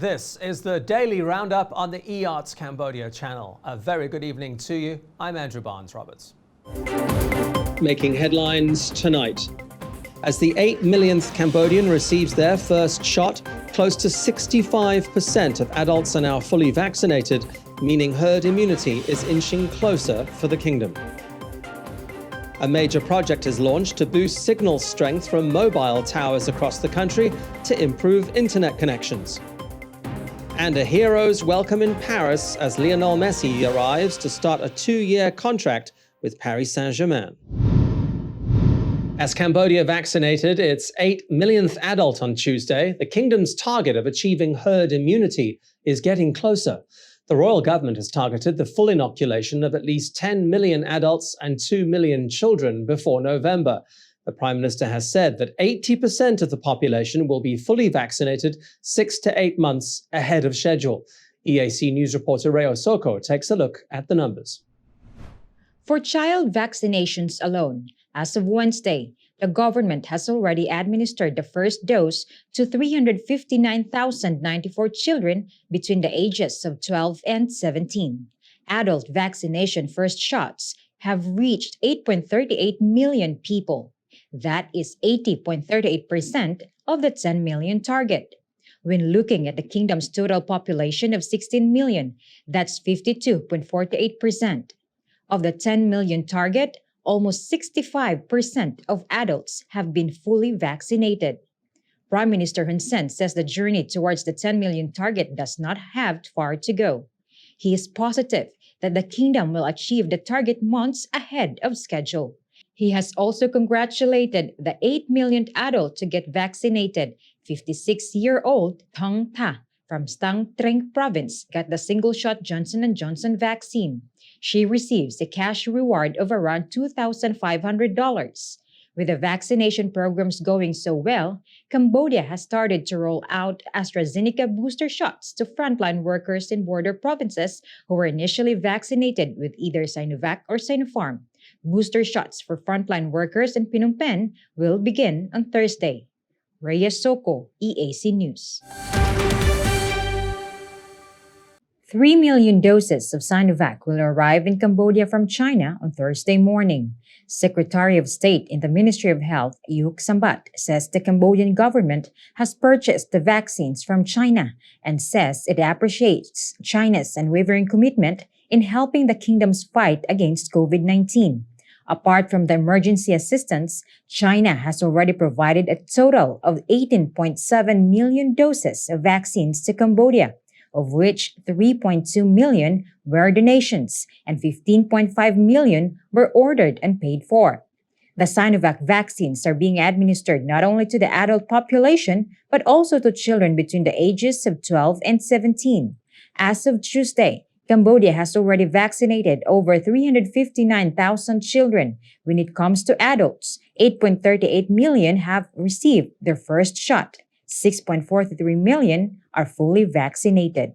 This is the Daily Roundup on the EAC Cambodia channel. A very good evening to you. I'm Andrew Barnes-Roberts. Making headlines tonight. As the 8 millionth Cambodian receives their first shot, close to 65% of adults are now fully vaccinated, meaning herd immunity is inching closer for the kingdom. A major project is launched to boost signal strength from mobile towers across the country to improve internet connections. And a hero's welcome in Paris as Lionel Messi arrives to start a 2-year contract with Paris Saint-Germain. As Cambodia vaccinated its 8 millionth adult on Tuesday, the kingdom's target of achieving herd immunity is getting closer. The royal government has targeted the full inoculation of at least 10 million adults and 2 million children before November. The Prime Minister has said that 80% of the population will be fully vaccinated 6 to 8 months ahead of schedule. EAC News reporter Rayo Soko takes a look at the numbers. For child vaccinations alone, as of Wednesday, the government has already administered the first dose to 359,094 children between the ages of 12 and 17. Adult vaccination first shots have reached 8.38 million people. That is 80.38% of the 10 million target. When looking at the kingdom's total population of 16 million, that's 52.48%. Of the 10 million target, almost 65% of adults have been fully vaccinated. Prime Minister Hun Sen says the journey towards the 10 million target does not have far to go. He is positive that the kingdom will achieve the target months ahead of schedule. He has also congratulated the 8 millionth adult to get vaccinated. 56-year-old Thong Tha from Stang Treng province got the single-shot Johnson & Johnson vaccine. She receives a cash reward of around $2,500. With the vaccination programs going so well, Cambodia has started to roll out AstraZeneca booster shots to frontline workers in border provinces who were initially vaccinated with either Sinovac or Sinopharm. Booster shots for frontline workers in Phnom Penh will begin on Thursday. Reyes Soko, EAC News. 3 million doses of Sinovac will arrive in Cambodia from China on Thursday morning. Secretary of State in the Ministry of Health, Yuk Sambat, says the Cambodian government has purchased the vaccines from China and says it appreciates China's unwavering commitment in helping the kingdom's fight against COVID-19. Apart from the emergency assistance, China has already provided a total of 18.7 million doses of vaccines to Cambodia, of which 3.2 million were donations and 15.5 million were ordered and paid for. The Sinovac vaccines are being administered not only to the adult population, but also to children between the ages of 12 and 17. As of Tuesday, Cambodia has already vaccinated over 359,000 children. When it comes to adults, 8.38 million have received their first shot. 6.43 million are fully vaccinated.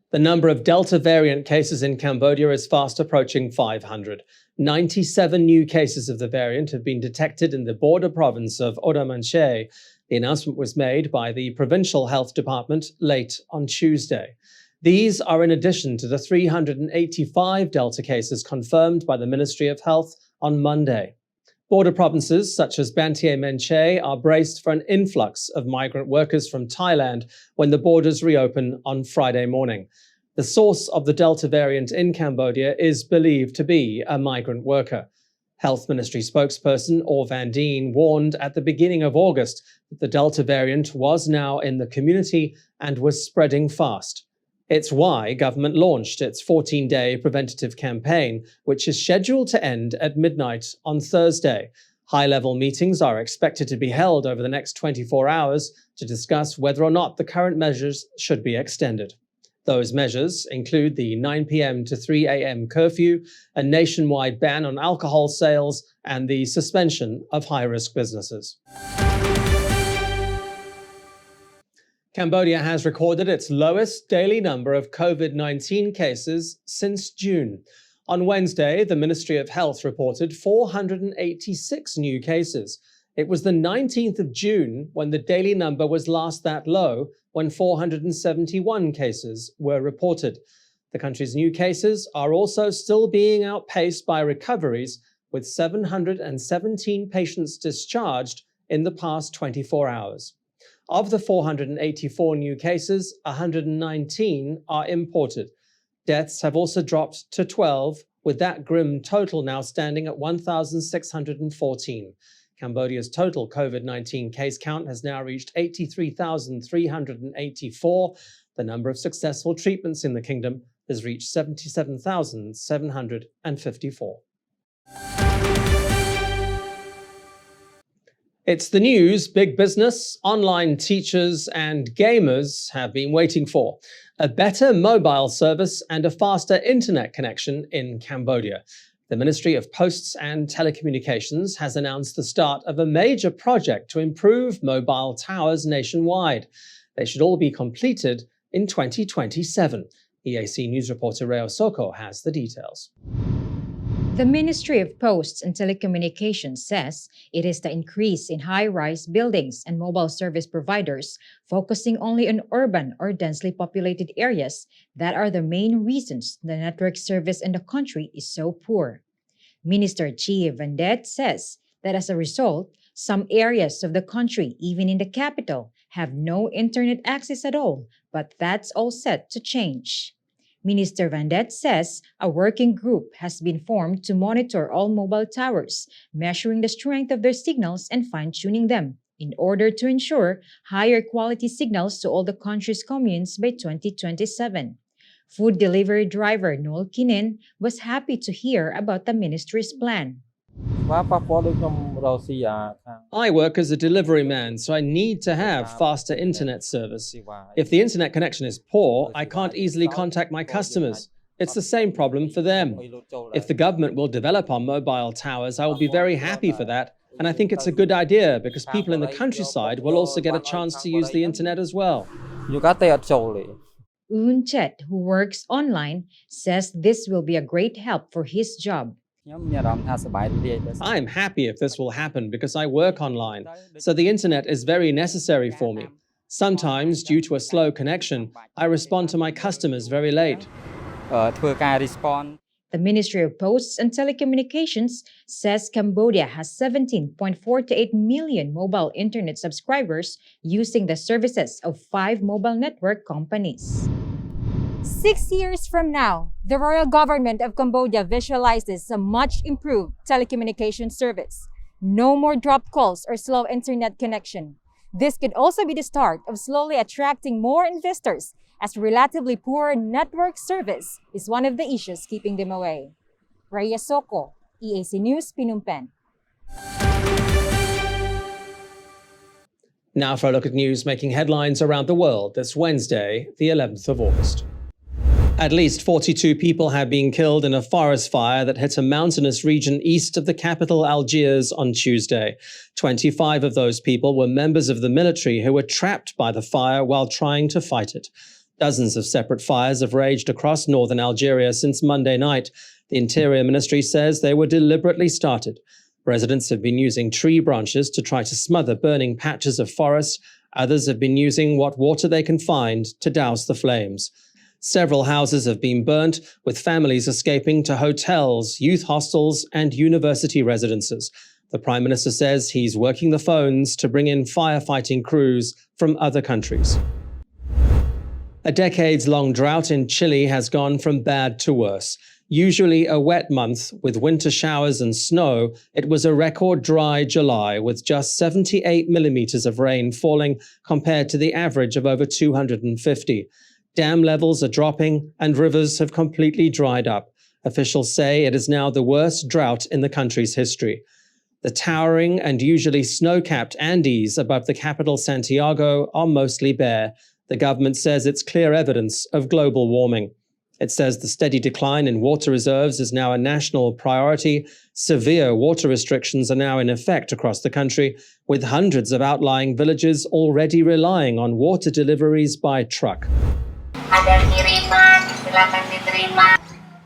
The number of Delta variant cases in Cambodia is fast approaching 500. 97 new cases of the variant have been detected in the border province of Odamanche. The announcement was made by the Provincial Health Department late on Tuesday. These are in addition to the 385 Delta cases confirmed by the Ministry of Health on Monday. Border provinces such as Banteay Meanchey are braced for an influx of migrant workers from Thailand when the borders reopen on Friday morning. The source of the Delta variant in Cambodia is believed to be a migrant worker. Health Ministry spokesperson Or Van Dien warned at the beginning of August that the Delta variant was now in the community and was spreading fast. It's why government launched its 14-day preventative campaign, which is scheduled to end at midnight on Thursday. High-level meetings are expected to be held over the next 24 hours to discuss whether or not the current measures should be extended. Those measures include the 9 p.m. to 3 a.m. curfew, a nationwide ban on alcohol sales, and the suspension of high-risk businesses. Cambodia has recorded its lowest daily number of COVID-19 cases since June. On Wednesday, the Ministry of Health reported 486 new cases. It was the 19th of June when the daily number was last that low, when 471 cases were reported. The country's new cases are also still being outpaced by recoveries, with 717 patients discharged in the past 24 hours. Of the 484 new cases, 119 are imported. Deaths have also dropped to 12, with that grim total now standing at 1,614. Cambodia's total COVID-19 case count has now reached 83,384. The number of successful treatments in the kingdom has reached 77,754. It's the news big business, online teachers and gamers have been waiting for: a better mobile service and a faster internet connection in Cambodia. The Ministry of Posts and Telecommunications has announced the start of a major project to improve mobile towers nationwide. They should all be completed in 2027. EAC News reporter Reo Soko has the details. The Ministry of Posts and Telecommunications says it is the increase in high-rise buildings and mobile service providers focusing only on urban or densely populated areas that are the main reasons the network service in the country is so poor. Minister Chi Vandet says that as a result, some areas of the country, even in the capital, have no internet access at all, but that's all set to change. Minister Vandet says a working group has been formed to monitor all mobile towers, measuring the strength of their signals and fine-tuning them in order to ensure higher quality signals to all the country's communes by 2027. Food delivery driver Noel Kinin was happy to hear about the ministry's plan. I work as a delivery man, so I need to have faster internet service. If the internet connection is poor, I can't easily contact my customers. It's the same problem for them. If the government will develop our mobile towers, I will be very happy for that. And I think it's a good idea because people in the countryside will also get a chance to use the internet as well. Un Chet, who works online, says this will be a great help for his job. I'm happy if this will happen because I work online, so the internet is very necessary for me. Sometimes, due to a slow connection, I respond to my customers very late. The Ministry of Posts and Telecommunications says Cambodia has 17.48 million mobile internet subscribers using the services of 5 mobile network companies. 6 years from now, the royal government of Cambodia visualizes a much improved telecommunication service. No more dropped calls or slow internet connection. This could also be the start of slowly attracting more investors, as relatively poor network service is one of the issues keeping them away. Rhea Soko, EAC News, Phnom Penh. Now for a look at news making headlines around the world this Wednesday, the 11th of August. At least 42 people have been killed in a forest fire that hit a mountainous region east of the capital Algiers on Tuesday. 25 of those people were members of the military who were trapped by the fire while trying to fight it. Dozens of separate fires have raged across northern Algeria since Monday night. The Interior Ministry says they were deliberately started. Residents have been using tree branches to try to smother burning patches of forest. Others have been using what water they can find to douse the flames. Several houses have been burnt, with families escaping to hotels, youth hostels, and university residences. The Prime Minister says he's working the phones to bring in firefighting crews from other countries. A decades-long drought in Chile has gone from bad to worse. Usually a wet month with winter showers and snow, it was a record dry July with just 78 millimeters of rain falling compared to the average of over 250. Dam levels are dropping and rivers have completely dried up. Officials say it is now the worst drought in the country's history. The towering and usually snow-capped Andes above the capital Santiago are mostly bare. The government says it's clear evidence of global warming. It says the steady decline in water reserves is now a national priority. Severe water restrictions are now in effect across the country, with hundreds of outlying villages already relying on water deliveries by truck.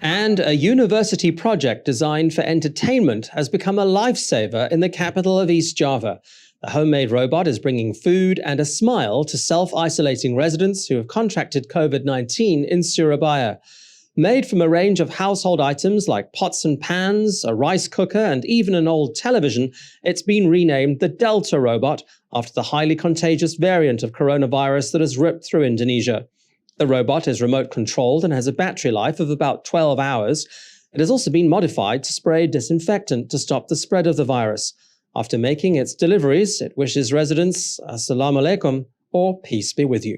And a university project designed for entertainment has become a lifesaver in the capital of East Java. The homemade robot is bringing food and a smile to self-isolating residents who have contracted COVID-19 in Surabaya. Made from a range of household items like pots and pans, a rice cooker, and even an old television, it's been renamed the Delta robot after the highly contagious variant of coronavirus that has ripped through Indonesia. The robot is remote-controlled and has a battery life of about 12 hours. It has also been modified to spray disinfectant to stop the spread of the virus. After making its deliveries, it wishes residents Assalamu alaikum or peace be with you.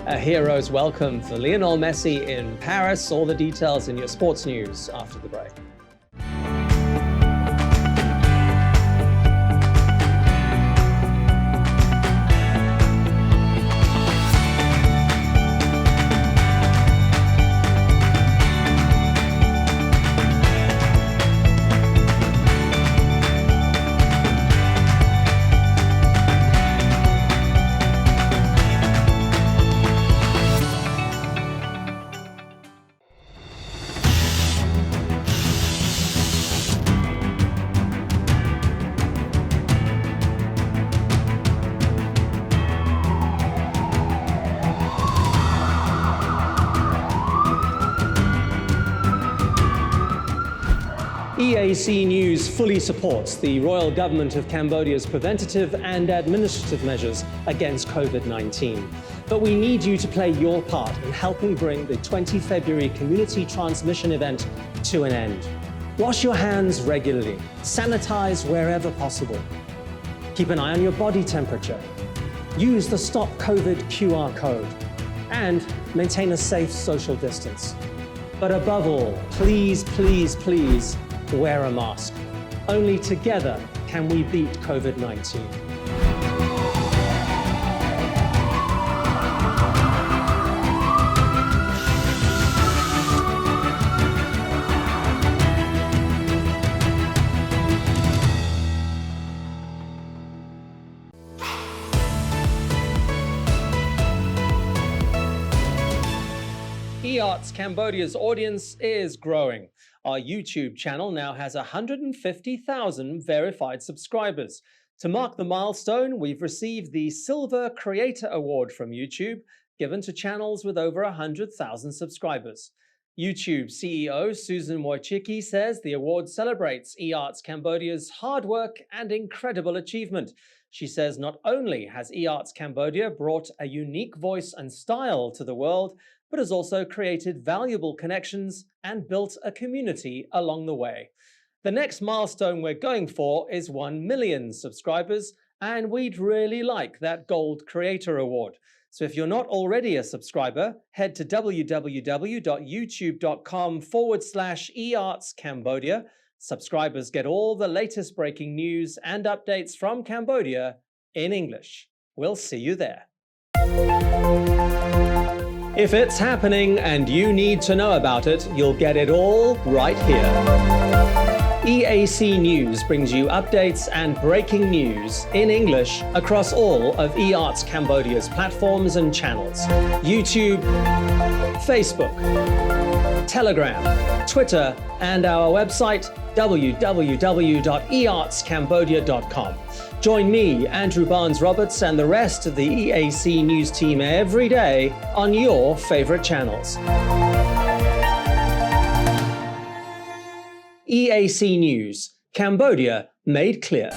A hero's welcome for Lionel Messi in Paris. All the details in your sports news after the break. EAC News fully supports the Royal Government of Cambodia's preventative and administrative measures against COVID-19. But we need you to play your part in helping bring the 20 February community transmission event to an end. Wash your hands regularly, sanitize wherever possible. Keep an eye on your body temperature. Use the Stop COVID QR code and maintain a safe social distance. But above all, please, please, please, wear a mask. Only together can we beat COVID-19. EART's Cambodia's audience is growing. Our YouTube channel now has 150,000 verified subscribers. To mark the milestone, we've received the Silver Creator Award from YouTube, given to channels with over 100,000 subscribers. YouTube CEO Susan Wojcicki says the award celebrates EART's Cambodia's hard work and incredible achievement. She says not only has EART's Cambodia brought a unique voice and style to the world, but has also created valuable connections and built a community along the way. The next milestone we're going for is 1 million subscribers, and we'd really like that Gold Creator Award. So if you're not already a subscriber, head to www.youtube.com/eartscambodia. Subscribers get all the latest breaking news and updates from Cambodia in English. We'll see you there. If it's happening and you need to know about it, you'll get it all right here. EAC News brings you updates and breaking news in English across all of EART's Cambodia's platforms and channels: YouTube, Facebook, Telegram, Twitter, and our website www.eartscambodia.com. Join me, Andrew Barnes-Roberts, and the rest of the EAC News team every day on your favorite channels. EAC News, Cambodia made clear.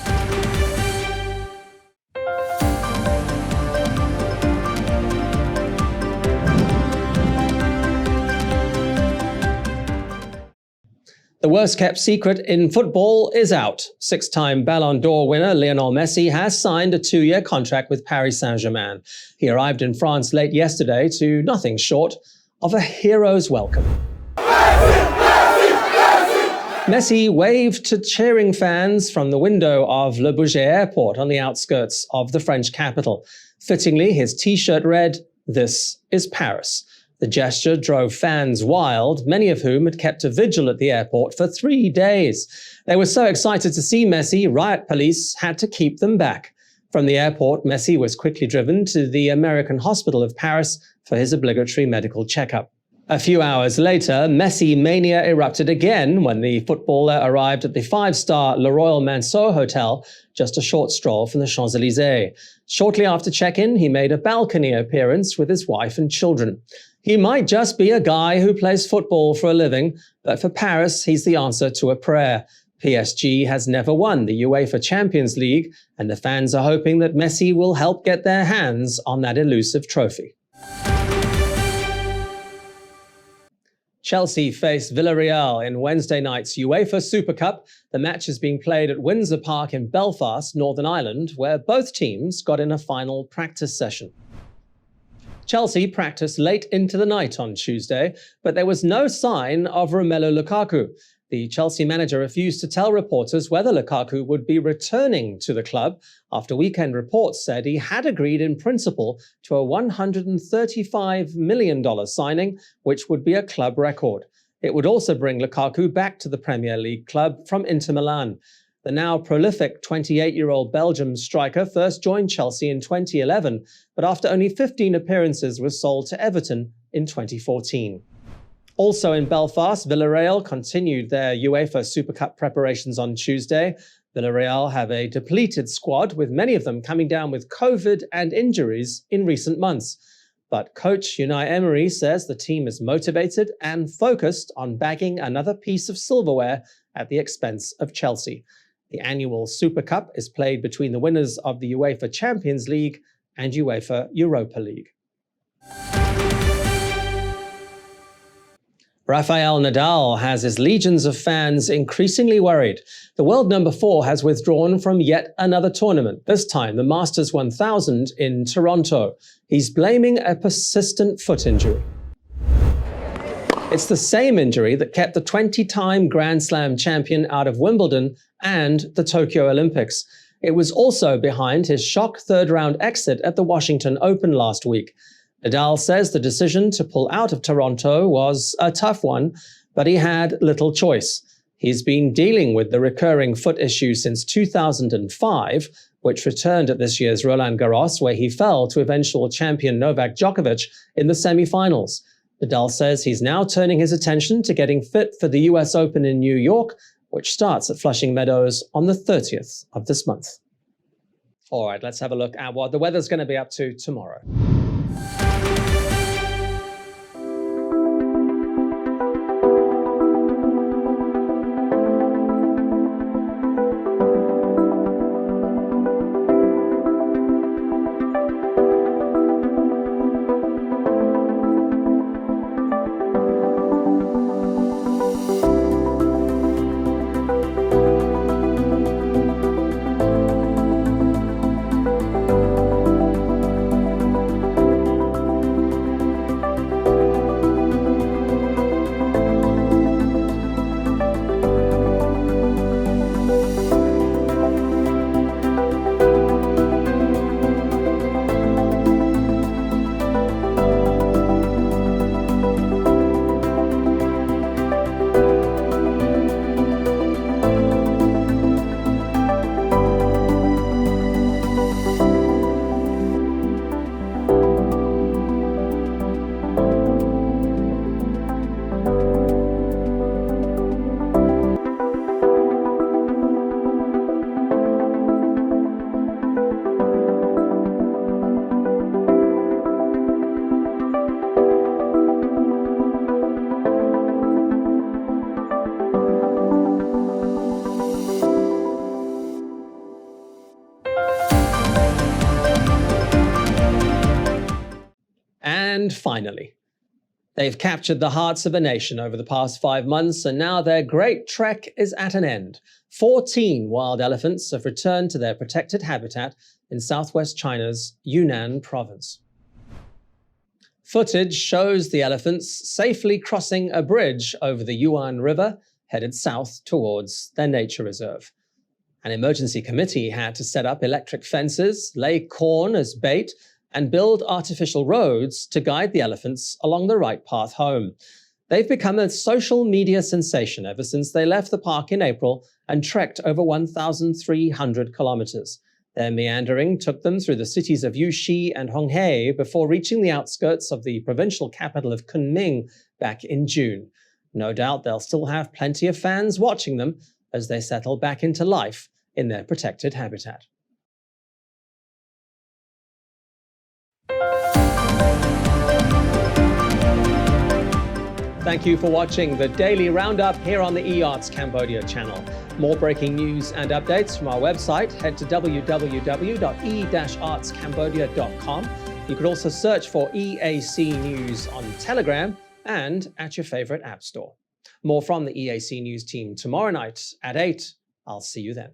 The worst-kept secret in football is out. Six-time Ballon d'Or winner Lionel Messi has signed a 2-year contract with Paris Saint-Germain. He arrived in France late yesterday to nothing short of a hero's welcome. Messi waved to cheering fans from the window of Le Bourget Airport on the outskirts of the French capital. Fittingly, his t-shirt read, "This is Paris." The gesture drove fans wild, many of whom had kept a vigil at the airport for 3 days. They were so excited to see Messi, riot police had to keep them back. From the airport, Messi was quickly driven to the American Hospital of Paris for his obligatory medical checkup. A few hours later, Messi mania erupted again when the footballer arrived at the five-star Le Royal Mansour Hotel, just a short stroll from the Champs-Élysées. Shortly after check-in, he made a balcony appearance with his wife and children. He might just be a guy who plays football for a living, but for Paris, he's the answer to a prayer. PSG has never won the UEFA Champions League, and the fans are hoping that Messi will help get their hands on that elusive trophy. Chelsea face Villarreal in Wednesday night's UEFA Super Cup. The match is being played at Windsor Park in Belfast, Northern Ireland, where both teams got in a final practice session. Chelsea practiced late into the night on Tuesday, but there was no sign of Romelu Lukaku. The Chelsea manager refused to tell reporters whether Lukaku would be returning to the club after weekend reports said he had agreed in principle to a $135 million signing, which would be a club record. It would also bring Lukaku back to the Premier League club from Inter Milan. The now prolific 28-year-old Belgium striker first joined Chelsea in 2011, but after only 15 appearances was sold to Everton in 2014. Also in Belfast, Villarreal continued their UEFA Super Cup preparations on Tuesday. Villarreal have a depleted squad, with many of them coming down with COVID and injuries in recent months. But coach Unai Emery says the team is motivated and focused on bagging another piece of silverware at the expense of Chelsea. The annual Super Cup is played between the winners of the UEFA Champions League and UEFA Europa League. Rafael Nadal has his legions of fans increasingly worried. The world number 4 has withdrawn from yet another tournament, this time the Masters 1000 in Toronto. He's blaming a persistent foot injury. It's the same injury that kept the 20-time Grand Slam champion out of Wimbledon and the Tokyo Olympics. It was also behind his shock third-round exit at the Washington Open last week. Nadal says the decision to pull out of Toronto was a tough one, but he had little choice. He's been dealing with the recurring foot issue since 2005, which returned at this year's Roland Garros, where he fell to eventual champion Novak Djokovic in the semi-finals. Nadal says he's now turning his attention to getting fit for the US Open in New York, which starts at Flushing Meadows on the 30th of this month. All right, let's have a look at what the weather's going to be up to tomorrow. And finally, they've captured the hearts of a nation over the past 5 months, and now their great trek is at an end. 14 wild elephants have returned to their protected habitat in southwest China's Yunnan province. Footage shows the elephants safely crossing a bridge over the Yuan River, headed south towards their nature reserve. An emergency committee had to set up electric fences, lay corn as bait, and build artificial roads to guide the elephants along the right path home. They've become a social media sensation ever since they left the park in April and trekked over 1,300 kilometers. Their meandering took them through the cities of Yuxi and Honghe before reaching the outskirts of the provincial capital of Kunming back in June. No doubt they'll still have plenty of fans watching them as they settle back into life in their protected habitat. Thank you for watching the Daily Roundup here on the EARTS Cambodia channel. More breaking news and updates from our website, head to www.e-artscambodia.com. You could also search for EAC News on Telegram and at your favorite app store. More from the EAC News team tomorrow night at 8. I'll see you then.